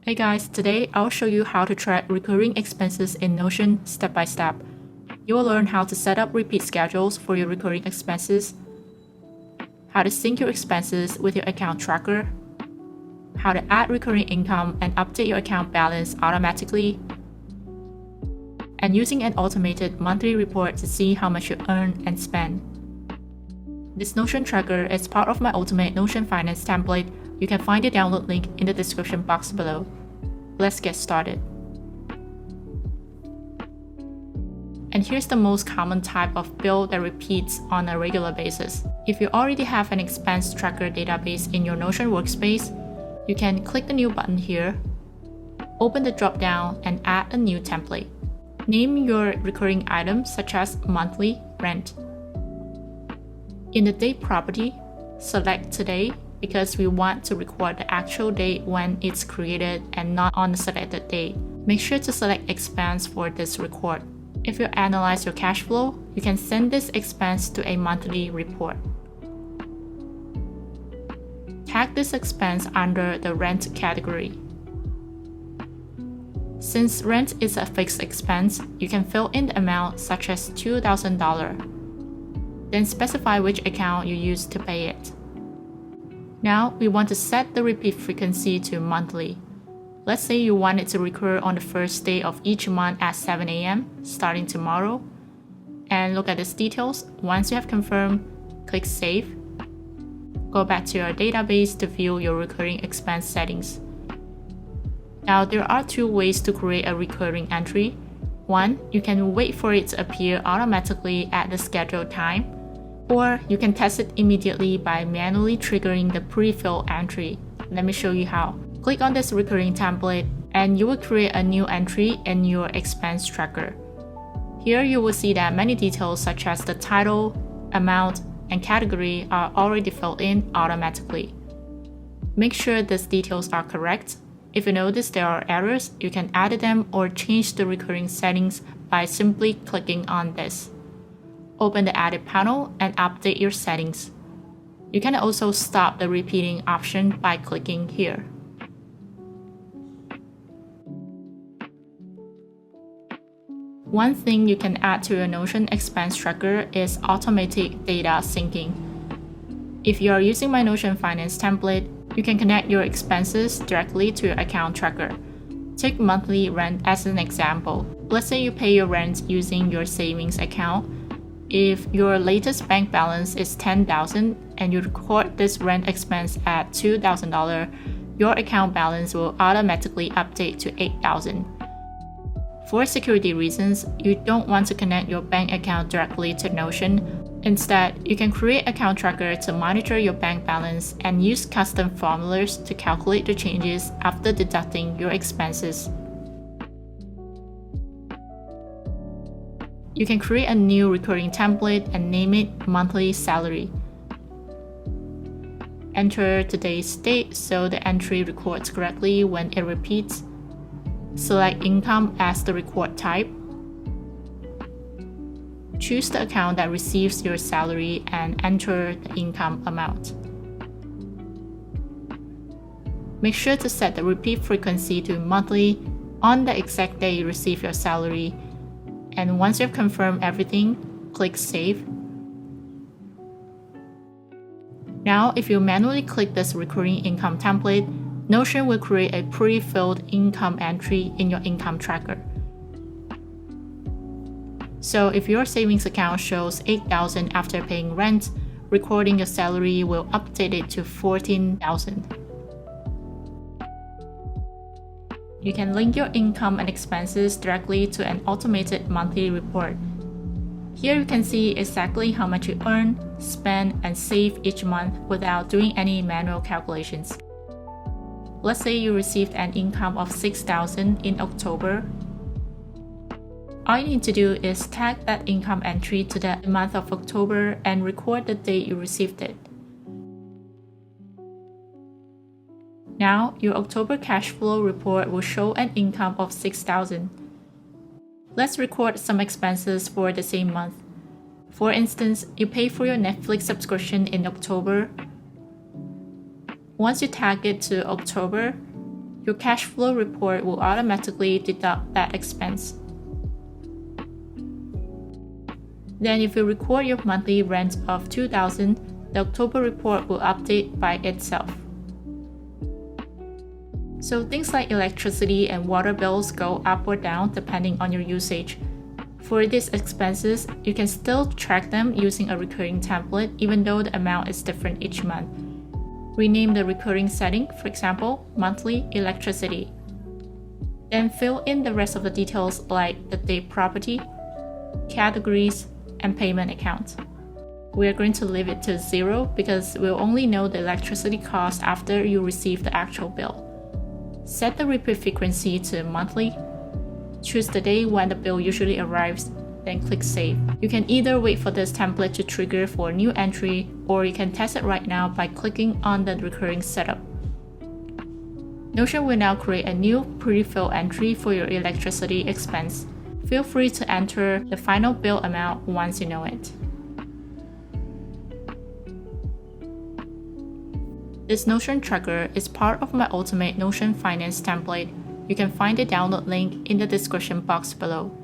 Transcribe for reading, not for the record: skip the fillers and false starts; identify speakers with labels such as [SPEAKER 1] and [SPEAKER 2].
[SPEAKER 1] Hey guys, today I'll show you how to track recurring expenses in Notion step by step. You will learn how to set up repeat schedules for your recurring expenses, how to sync your expenses with your account tracker, how to add recurring income and update your account balance automatically, and using an automated monthly report to see how much you earn and spend. This Notion tracker is part of my Ultimate Notion Finance template. You can find the download link in the description box below. Let's get started. And here's the most common type of bill that repeats on a regular basis. If you already have an expense tracker database in your Notion workspace, you can click the new button here, open the drop-down and add a new template. Name your recurring items such as monthly rent. In the date property, select today because we want to record the actual date when it's created and not on the selected date. Make sure to select expense for this record. If you analyze your cash flow, you can send this expense to a monthly report. Tag this expense under the rent category. Since rent is a fixed expense, you can fill in the amount such as $2,000. Then specify which account you use to pay it. Now we want to set the repeat frequency to monthly. Let's say you want it to recur on the first day of each month at 7 a.m. starting tomorrow. And look at these details. Once you have confirmed, click Save. Go back to your database to view your recurring expense settings. Now there are two ways to create a recurring entry. One, you can wait for it to appear automatically at the scheduled time, or you can test it immediately by manually triggering the pre-filled entry. Let me show you how. Click on this recurring template and you will create a new entry in your expense tracker. Here you will see that many details such as the title, amount, and category are already filled in automatically. Make sure these details are correct. If you notice there are errors, you can add them or change the recurring settings by simply clicking on this. Open the Edit panel and update your settings. You can also stop the repeating option by clicking here. One thing you can add to your Notion expense tracker is automatic data syncing. If you are using my Notion Finance template, you can connect your expenses directly to your account tracker. Take monthly rent as an example. Let's say you pay your rent using your savings account. If your latest bank balance is $10,000 and you record this rent expense at $2,000, your account balance will automatically update to $8,000. For security reasons, you don't want to connect your bank account directly to Notion. Instead, you can create account tracker to monitor your bank balance and use custom formulas to calculate the changes after deducting your expenses. You can create a new recurring template and name it monthly salary. Enter today's date so the entry records correctly when it repeats. Select income as the record type. Choose the account that receives your salary and enter the income amount. Make sure to set the repeat frequency to monthly on the exact day you receive your salary. And once you've confirmed everything, click Save. Now, if you manually click this recurring income template, Notion will create a pre-filled income entry in your income tracker. So if your savings account shows $8,000 after paying rent, recording your salary will update it to $14,000. You can link your income and expenses directly to an automated monthly report. Here you can see exactly how much you earn, spend, and save each month without doing any manual calculations. Let's say you received an income of $6,000 in October. All you need to do is tag that income entry to the month of October and record the date you received it. Now, your October cash flow report will show an income of $6,000. Let's record some expenses for the same month. For instance, you pay for your Netflix subscription in October. Once you tag it to October, your cash flow report will automatically deduct that expense. Then if you record your monthly rent of $2,000, the October report will update by itself. So things like electricity and water bills go up or down depending on your usage. For these expenses, you can still track them using a recurring template even though the amount is different each month. Rename the recurring setting, for example, monthly electricity. Then fill in the rest of the details like the date property, categories, and payment account. We are going to leave it to 0 because we'll only know the electricity cost after you receive the actual bill. Set the repeat frequency to monthly. Choose the day when the bill usually arrives, then click Save. You can either wait for this template to trigger for a new entry, or you can test it right now by clicking on the recurring setup. Notion will now create a new pre-fill entry for your electricity expense. Feel free to enter the final bill amount once you know it. This Notion tracker is part of my Ultimate Notion Finance template. You can find the download link in the description box below.